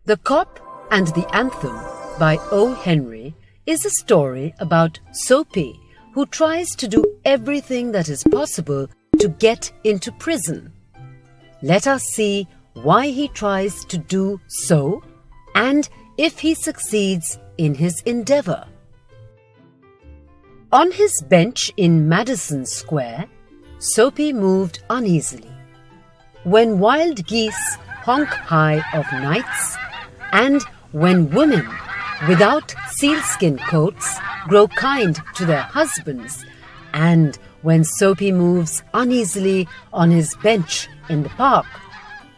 The Cop and the Anthem by O. Henry is a story about Soapy, who tries to do everything that is possible to get into prison. Let us see why he tries to do so and if he succeeds in his endeavor. On his bench in Madison Square, Soapy moved uneasily. When wild geese honk high of nights, and when women without sealskin coats grow kind to their husbands, and when Soapy moves uneasily on his bench in the park,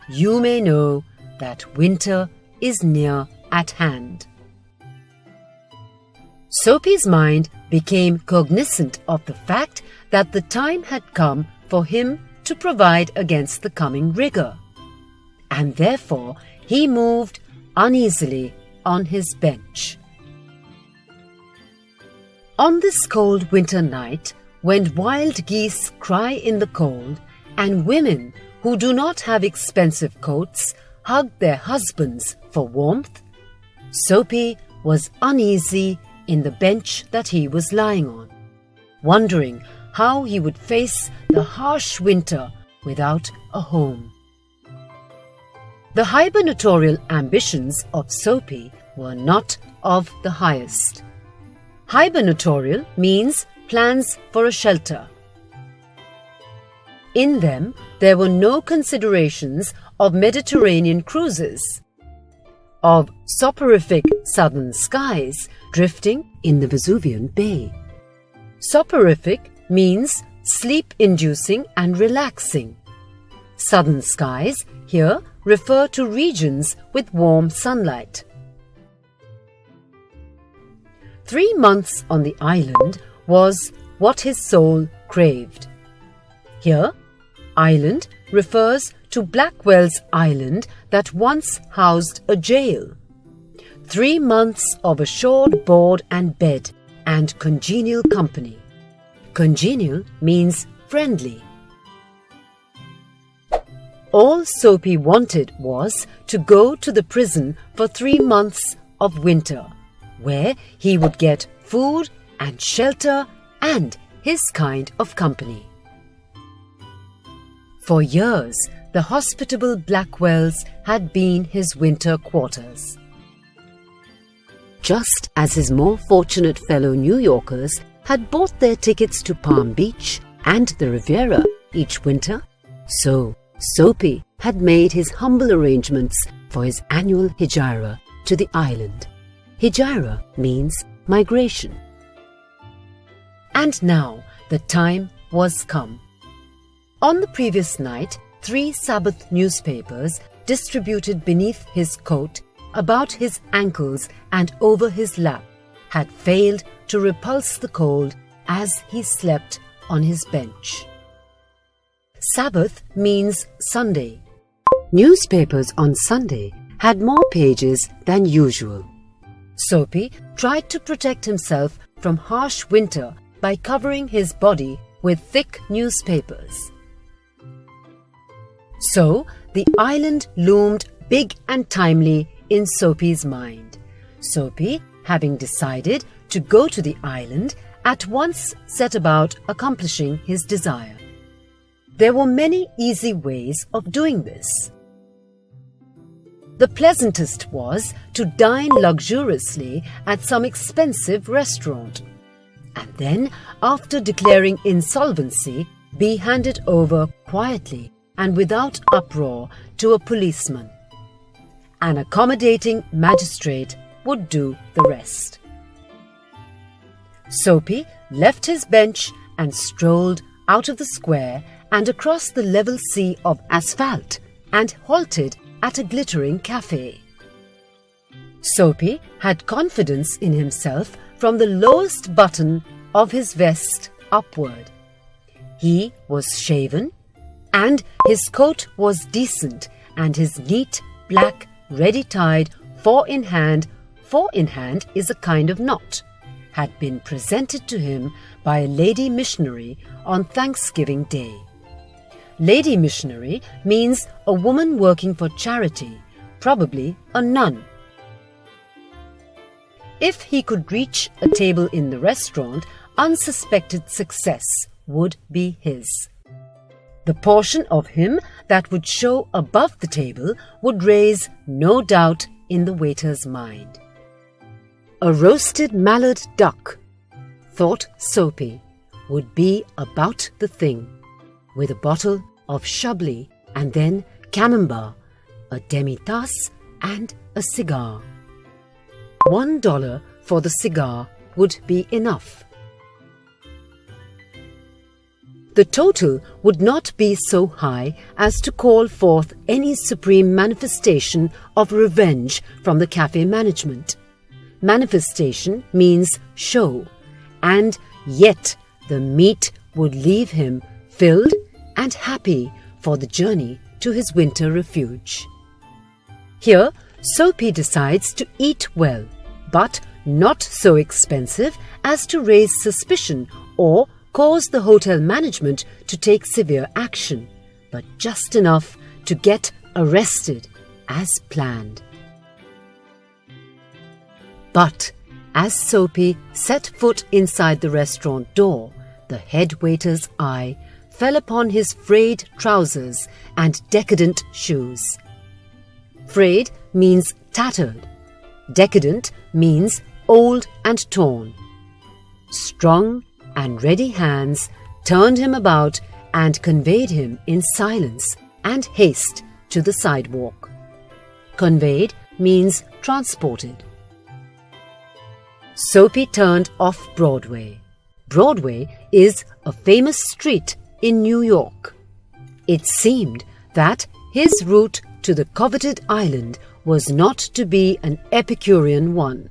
you may know that winter is near at hand. Soapy's mind became cognizant of the fact that the time had come for him to provide against the coming rigor, and therefore he moved uneasily on his bench. On this cold winter night, when wild geese cry in the cold, and women who do not have expensive coats hug their husbands for warmth, Soapy was uneasy in the bench that he was lying on, wondering how he would face the harsh winter without a home. The hibernatorial ambitions of Soapy were not of the highest. Hibernatorial means plans for a shelter. In them, there were no considerations of Mediterranean cruises, of soporific southern skies drifting in the Vesuvian Bay. Soporific means sleep-inducing and relaxing. Southern skies here refer to regions with warm sunlight. 3 months on the island was what his soul craved. Here, island refers to Blackwell's Island that once housed a jail. 3 months of assured board and bed and congenial company. Congenial means friendly. All Soapy wanted was to go to the prison for 3 months of winter, where he would get food and shelter and his kind of company. For years, the hospitable Blackwells had been his winter quarters. Just as his more fortunate fellow New Yorkers had bought their tickets to Palm Beach and the Riviera each winter, so Soapy had made his humble arrangements for his annual hijira to the island. Hijira means migration. And now the time was come. On the previous night, 3 Sabbath newspapers distributed beneath his coat, about his ankles and over his lap, had failed to repulse the cold as he slept on his bench. Sabbath means Sunday. Newspapers on Sunday had more pages than usual. Soapy tried to protect himself from harsh winter by covering his body with thick newspapers. So the island loomed big and timely in Soapy's mind. Soapy, having decided to go to the island, at once set about accomplishing his desire. There were many easy ways of doing this. The pleasantest was to dine luxuriously at some expensive restaurant, and then, after declaring insolvency, be handed over quietly and without uproar to a policeman. An accommodating magistrate would do the rest. Soapy left his bench and strolled out of the square and across the level sea of asphalt and halted at a glittering cafe. Soapy had confidence in himself from the lowest button of his vest upward. He was shaven, and his coat was decent, and his neat, black, ready-tied, four-in-hand is a kind of knot, had been presented to him by a lady missionary on Thanksgiving Day. Lady missionary means a woman working for charity, probably a nun. If he could reach a table in the restaurant, unsuspected success would be his. The portion of him that would show above the table would raise no doubt in the waiter's mind. A roasted mallard duck, thought Soapy, would be about the thing, with a bottle of Chablis and then Camembert, a demi-tasse and a cigar. $1 for the cigar would be enough. The total would not be so high as to call forth any supreme manifestation of revenge from the cafe management. Manifestation means show, and yet the meat would leave him filled and happy for the journey to his winter refuge. Here, Soapy decides to eat well, but not so expensive as to raise suspicion or cause the hotel management to take severe action, but just enough to get arrested as planned. But as Soapy set foot inside the restaurant door, the head waiter's eye fell upon his frayed trousers and decadent shoes. Frayed means tattered. Decadent means old and torn. Strong and ready hands turned him about and conveyed him in silence and haste to the sidewalk. Conveyed means transported. Soapy turned off Broadway. Broadway is a famous street in New York. It seemed that his route to the coveted island was not to be an Epicurean one.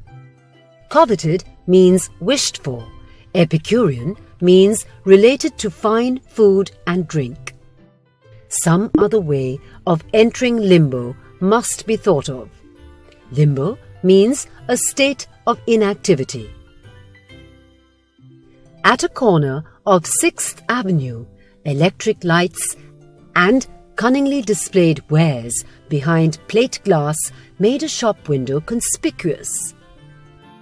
Coveted means wished for. Epicurean means related to fine food and drink. Some other way of entering limbo must be thought of. Limbo means a state of inactivity. At a corner of 6th Avenue, electric lights and cunningly displayed wares behind plate glass made a shop window conspicuous.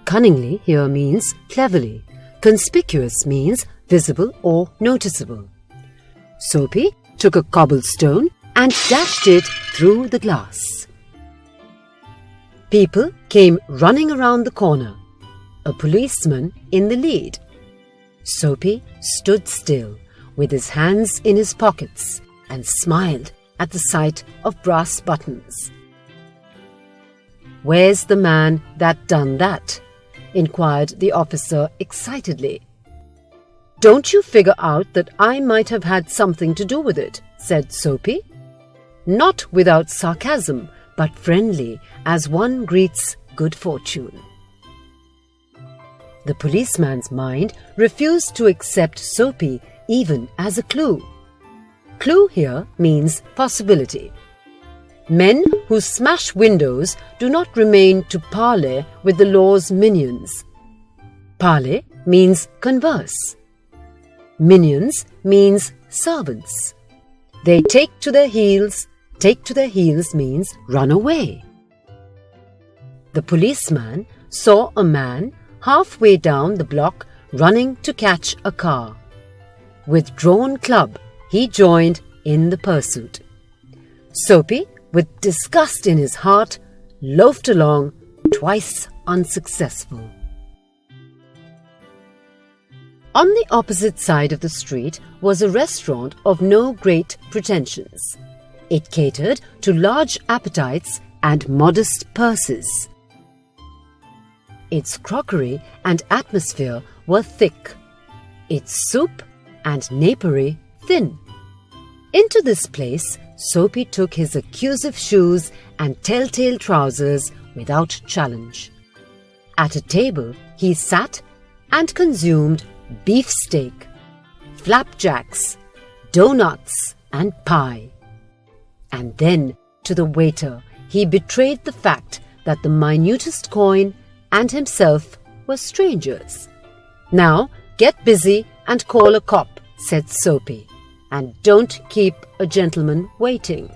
Cunningly here means cleverly. Conspicuous means visible or noticeable. Soapy took a cobblestone and dashed it through the glass. People came running around the corner, a policeman in the lead. Soapy stood still, with his hands in his pockets, and smiled at the sight of brass buttons. "Where's the man that done that?" inquired the officer excitedly. "Don't you figure out that I might have had something to do with it?" said Soapy. Not without sarcasm, but friendly as one greets good fortune. The policeman's mind refused to accept Soapy even as a clue. Clue here means possibility. Men who smash windows do not remain to parley with the law's minions. Parley means converse. Minions means servants. They take to their heels. Take to their heels means run away. The policeman saw a man halfway down the block running to catch a car. With drawn club, he joined in the pursuit. Soapy, with disgust in his heart, loafed along, twice unsuccessful. On the opposite side of the street was a restaurant of no great pretensions. It catered to large appetites and modest purses. Its crockery and atmosphere were thick, its soup and napery thin. Into this place Soapy took his accusive shoes and telltale trousers without challenge. At a table he sat and consumed beefsteak, flapjacks, doughnuts and pie. And then to the waiter he betrayed the fact that the minutest coin and himself were strangers. "Now get busy and call a cop," said Soapy, "and don't keep a gentleman waiting."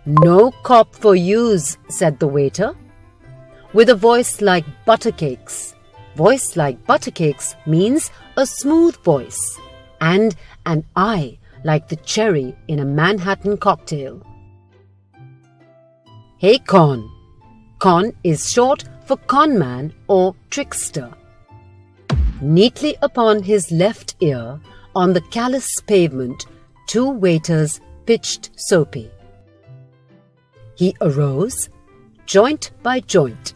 "No cop for yous," said the waiter, with a voice like buttercakes. Voice like buttercakes means a smooth voice, and an eye like the cherry in a Manhattan cocktail. "Hey, con." Con is short for conman or trickster. Neatly upon his left ear, on the callous pavement, two waiters pitched Soapy. He arose, joint by joint,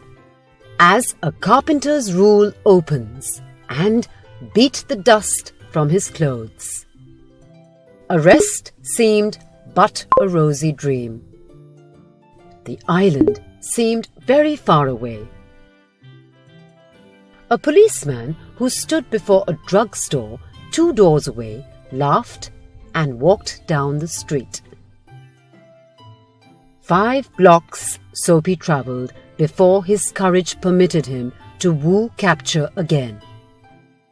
as a carpenter's rule opens, and beat the dust from his clothes. Arrest seemed but a rosy dream. The island seemed very far away. A policeman who stood before a drugstore 2 doors away laughed and walked down the street. 5 blocks Soapy travelled before his courage permitted him to woo capture again.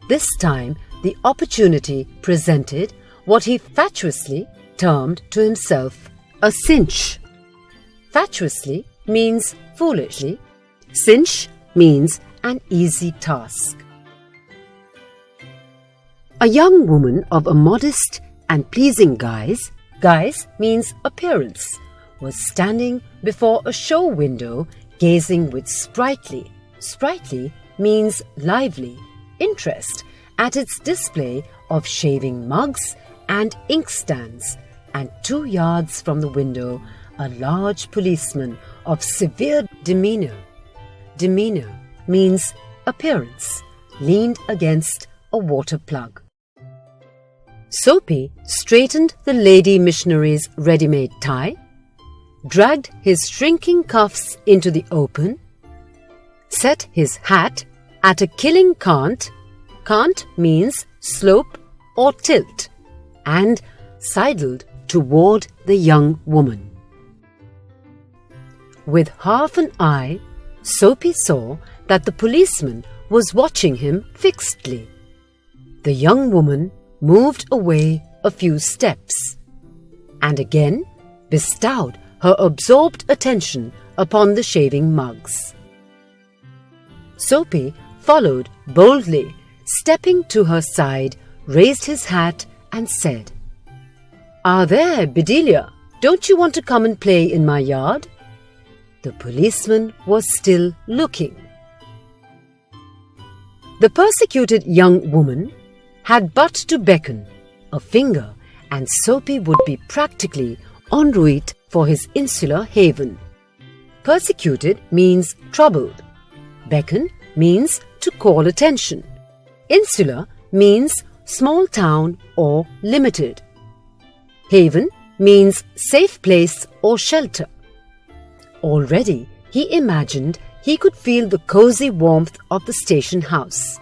This time the opportunity presented what he fatuously termed to himself a cinch. Fatuously means foolishly. Cinch means an easy task. A young woman of a modest and pleasing guise means appearance, was standing before a show window gazing with sprightly means lively interest at its display of shaving mugs and inkstands, and 2 yards from the window a large policeman of severe demeanour means appearance, leaned against a water plug. Soapy straightened the lady missionary's ready-made tie, dragged his shrinking cuffs into the open, set his hat at a killing cant means slope or tilt, and sidled toward the young woman. With half an eye, Soapy saw that the policeman was watching him fixedly. The young woman moved away a few steps, and again bestowed her absorbed attention upon the shaving mugs. Soapy followed boldly, stepping to her side, raised his hat and said, "Ah, there, Bedelia, don't you want to come and play in my yard?" The policeman was still looking. The persecuted young woman had but to beckon a finger, and Soapy would be practically en route for his insular haven. Persecuted means troubled. Beckon means to call attention. Insular means small town or limited. Haven means safe place or shelter. Already he imagined he could feel the cozy warmth of the station house.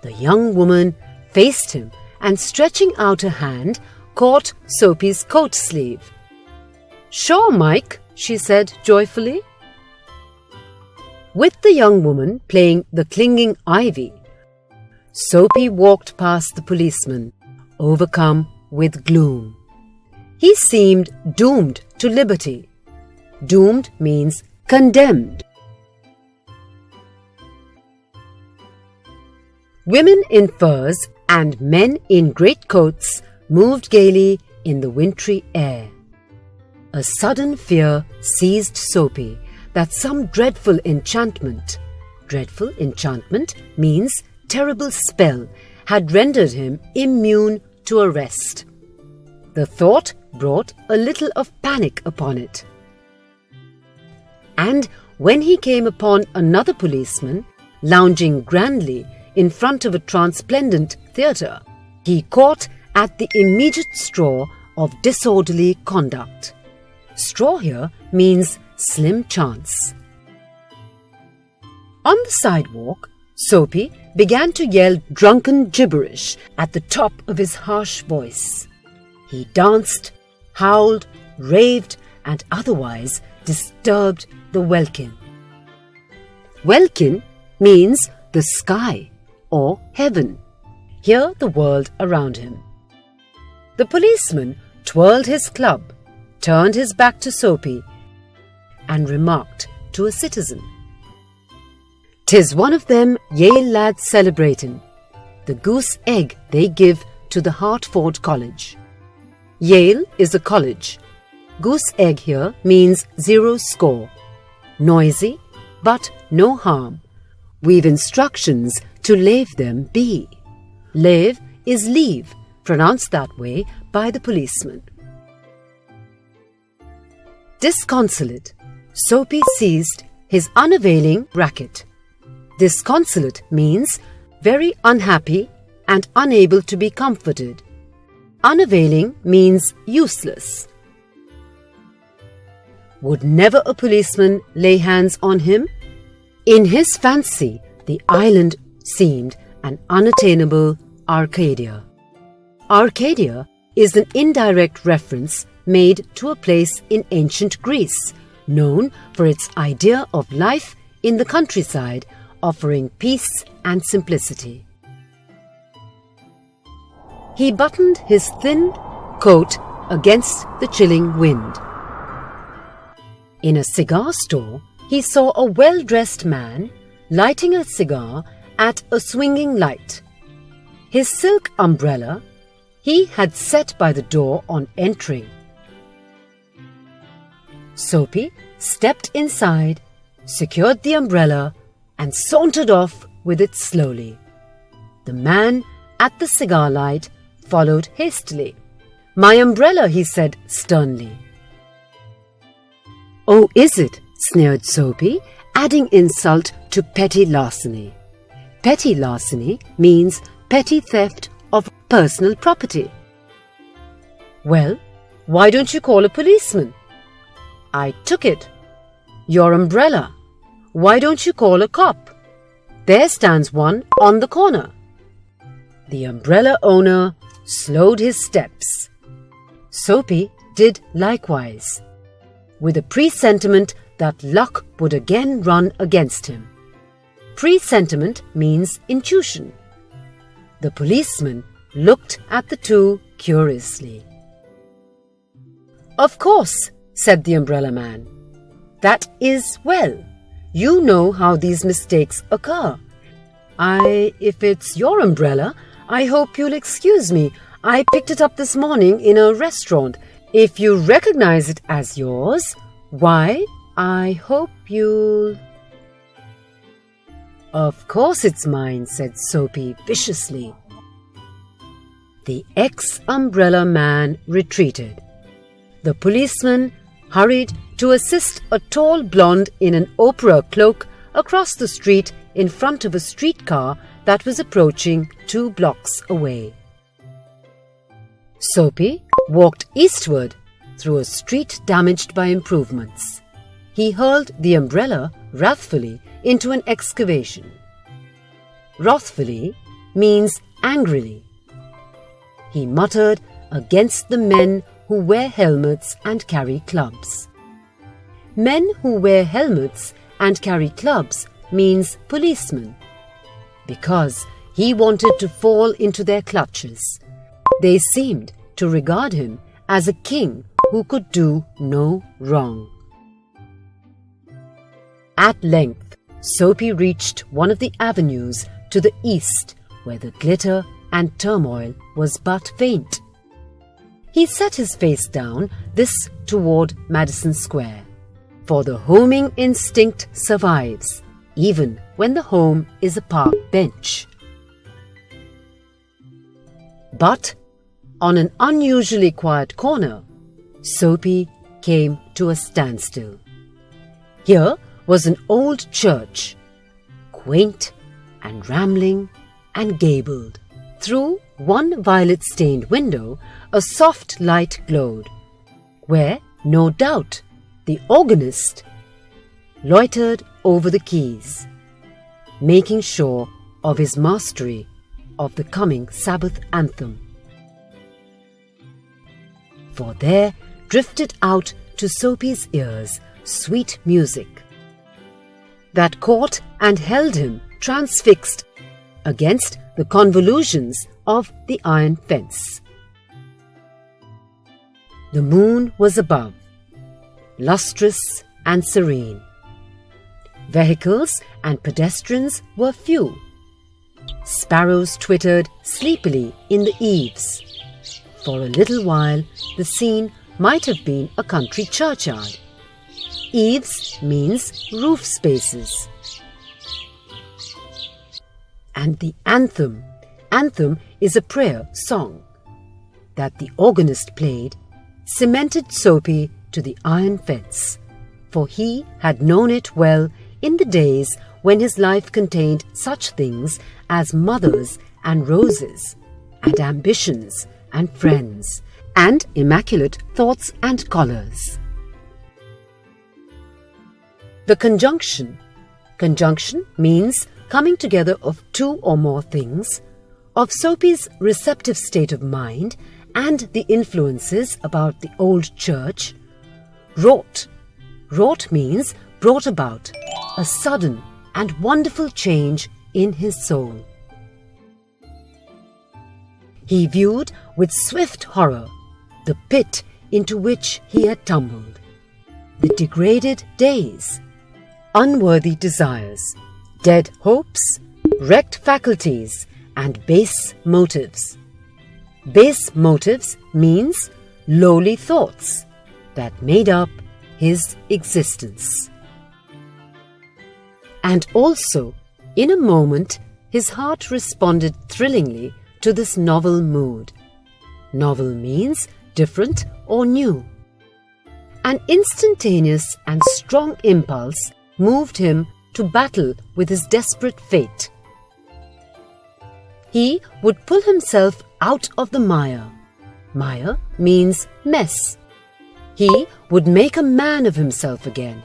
The young woman faced him and, stretching out a hand, caught Soapy's coat sleeve. "Sure, Mike," she said joyfully. With the young woman playing the clinging ivy, Soapy walked past the policeman, overcome with gloom. He seemed doomed to liberty. Doomed means condemned. Women in furs and men in greatcoats moved gaily in the wintry air. A sudden fear seized Soapy that some dreadful enchantment means terrible spell, had rendered him immune to arrest. The thought brought a little of panic upon it. And when he came upon another policeman lounging grandly in front of a transplendent theatre, he caught at the immediate straw of disorderly conduct. Straw here means slim chance. On the sidewalk, Soapy began to yell drunken gibberish at the top of his harsh voice. He danced, howled, raved, and otherwise disturbed the welkin. Welkin means the sky or heaven, here the world around him. The policeman twirled his club, turned his back to Soapy and remarked to a citizen, "'Tis one of them Yale lads celebratin', the goose egg they give to the Hartford College. Yale is a college. Goose egg here means 0 score. Noisy, but no harm. We've instructions to leave them be. Leave is leave, pronounced that way by the policeman." Disconsolate, Soapy ceased his unavailing racket. Disconsolate means very unhappy and unable to be comforted. Unavailing means useless. Would never a policeman lay hands on him? In his fancy, the island seemed an unattainable Arcadia. Arcadia is an indirect reference made to a place in ancient Greece, known for its idea of life in the countryside, offering peace and simplicity. He buttoned his thin coat against the chilling wind. In a cigar store, he saw a well-dressed man lighting a cigar at a swinging light. His silk umbrella he had set by the door on entering. Soapy stepped inside, secured the umbrella, and sauntered off with it slowly. The man at the cigar light followed hastily. "My umbrella," he said sternly. "Oh, is it?" sneered Soapy, adding insult to petty larceny. Petty larceny means petty theft of personal property. "Well, why don't you call a policeman?" "I took it." "Your umbrella. Why don't you call a cop? There stands one on the corner." The umbrella owner slowed his steps. Soapy did likewise, with a presentiment that luck would again run against him. Presentiment means intuition. The policeman looked at the two curiously. "Of course," said the umbrella man. "That is well. You know how these mistakes occur. If it's your umbrella, I hope you'll excuse me. I picked it up this morning in a restaurant. If you recognize it as yours, why, I hope you'll—" "Of course it's mine," said Soapy viciously. The ex-umbrella man retreated. The policeman hurried to assist a tall blonde in an opera cloak across the street in front of a streetcar that was approaching 2 blocks away. Soapy walked eastward through a street damaged by improvements. He hurled the umbrella wrathfully into an excavation. Wrathfully means angrily. He muttered against the men who wear helmets and carry clubs. Men who wear helmets and carry clubs means policemen, because he wanted to fall into their clutches. They seemed to regard him as a king who could do no wrong. At length, Soapy reached one of the avenues to the east, where the glitter and turmoil was but faint. He set his face down, this toward Madison Square, for the homing instinct survives, even when the home is a park bench. But on an unusually quiet corner, Soapy came to a standstill. Here was an old church, quaint and rambling and gabled. Through one violet-stained window, a soft light glowed, where, no doubt, the organist loitered over the keys, making sure of his mastery of the coming Sabbath anthem. For there drifted out to Soapy's ears sweet music that caught and held him transfixed against the convolutions of the iron fence. The moon was above, lustrous and serene. Vehicles and pedestrians were few. Sparrows twittered sleepily in the eaves. For a little while, the scene might have been a country churchyard. Eaves means roof spaces. And the anthem. Anthem is a prayer song that the organist played, cemented Soapy to the iron fence, for he had known it well in the days when his life contained such things as mothers and roses, and ambitions and friends, and immaculate thoughts and collars. The conjunction. Conjunction means coming together of two or more things, of Soapy's receptive state of mind and the influences about the old church. Wrought. Wrought means brought about, a sudden and wonderful change in his soul. He viewed with swift horror the pit into which he had tumbled, the degraded days, unworthy desires, dead hopes, wrecked faculties, and base motives. Base motives means lowly thoughts that made up his existence. And also, in a moment, his heart responded thrillingly to this novel mood. Novel means different or new. An instantaneous and strong impulse moved him to battle with his desperate fate. He would pull himself out of the mire. Mire means mess. He would make a man of himself again.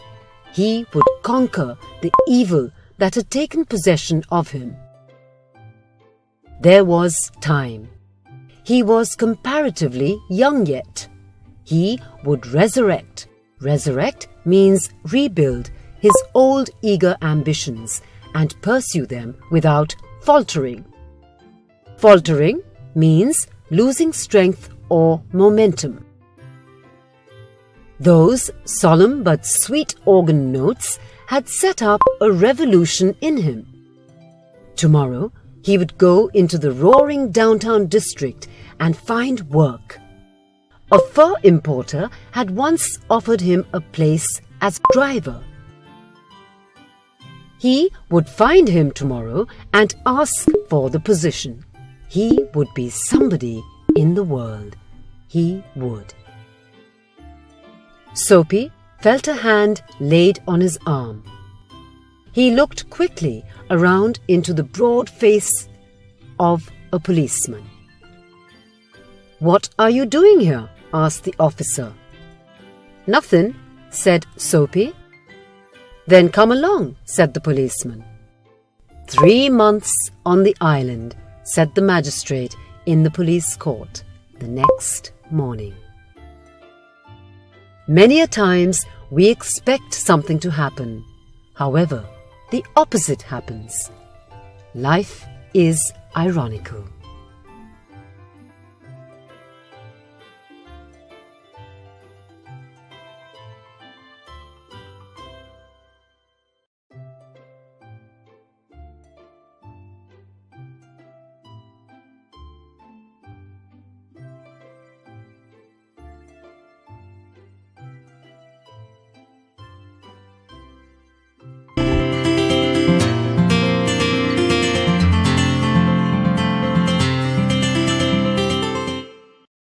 He would conquer the evil that had taken possession of him. There was time. He was comparatively young yet. He would resurrect. Resurrect means rebuild his old eager ambitions and pursue them without faltering. Faltering means losing strength or momentum. Those solemn but sweet organ notes had set up a revolution in him. Tomorrow he would go into the roaring downtown district and find work. A fur importer had once offered him a place as driver. He would find him tomorrow and ask for the position. He would be somebody in the world. He would. Soapy felt a hand laid on his arm. He looked quickly around into the broad face of a policeman. "What are you doing here?" asked the officer. "Nothing," said Soapy. "Then come along," said the policeman. 3 months on the island, said the magistrate in the police court the next morning. Many a times we expect something to happen. However, the opposite happens. Life is ironical.